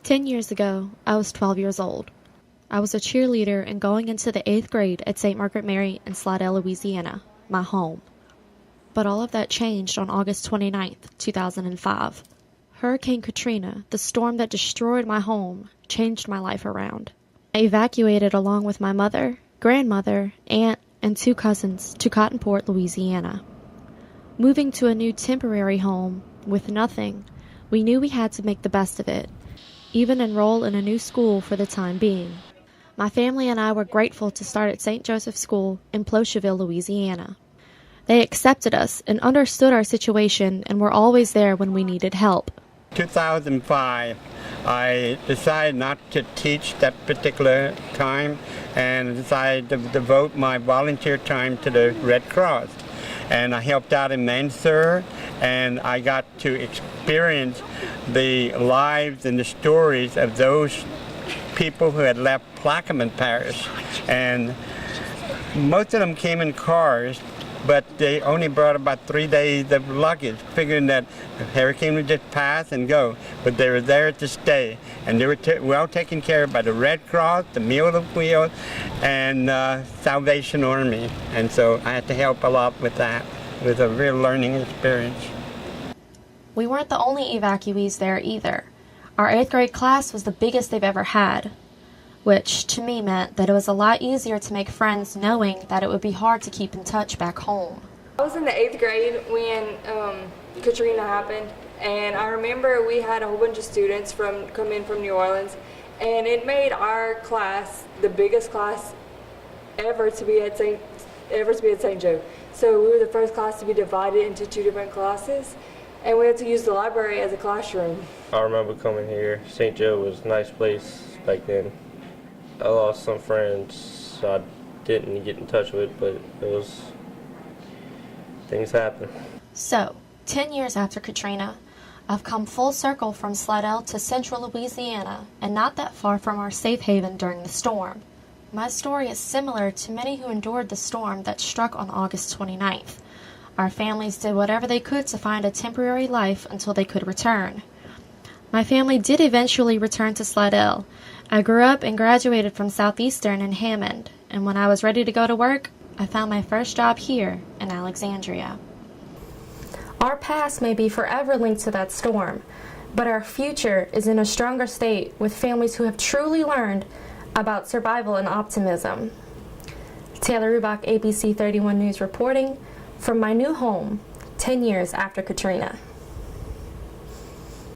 10 years ago, I was 12 years old. I was a cheerleader and going into the 8th grade at St. Margaret Mary in Slidell, Louisiana, my home. But all of that changed on August 29th, 2005. Hurricane Katrina, the storm that destroyed my home, changed my life around. I evacuated along with my mother, grandmother, aunt, and 2 cousins to Cottonport, Louisiana. Moving to a new temporary home with nothing, we knew we had to make the best of it, even enroll in a new school for the time being. My family and I were grateful to start at St. Joseph's School in Plocheville, Louisiana. They accepted us and understood our situation and were always there when we needed help. 2005, I decided not to teach that particular time and decided to devote my volunteer time to the Red Cross. And I helped out in Mansur, and I got to experience the lives and the stories of those people who had left Plaquemine Parish. And most of them came in cars, but they only brought about 3 days of luggage, figuring that the hurricane would just pass and go. But they were there to stay, and they were well taken care of by the Red Cross, the Meal on Wheels, and Salvation Army. And so I had to help a lot with that. It was a real learning experience. We weren't the only evacuees there either. Our 8th grade class was the biggest they've ever had, which to me meant that it was a lot easier to make friends knowing that it would be hard to keep in touch back home. I was in the 8th grade when Katrina happened, and I remember we had a whole bunch of students come in from New Orleans, and it made our class the biggest class ever to be at St. Joe. So we were the first class to be divided into 2 different classes, and we had to use the library as a classroom. I remember coming here. St. Joe was a nice place back then. I lost some friends I didn't get in touch with, but things happen. So, 10 years after Katrina, I've come full circle from Slidell to central Louisiana and not that far from our safe haven during the storm. My story is similar to many who endured the storm that struck on August 29th. Our families did whatever they could to find a temporary life until they could return. My family did eventually return to Slidell. I grew up and graduated from Southeastern in Hammond, and when I was ready to go to work, I found my first job here in Alexandria. Our past may be forever linked to that storm, but our future is in a stronger state with families who have truly learned about survival and optimism. Taylor Rubach, ABC 31 News reporting from my new home 10 years after Katrina.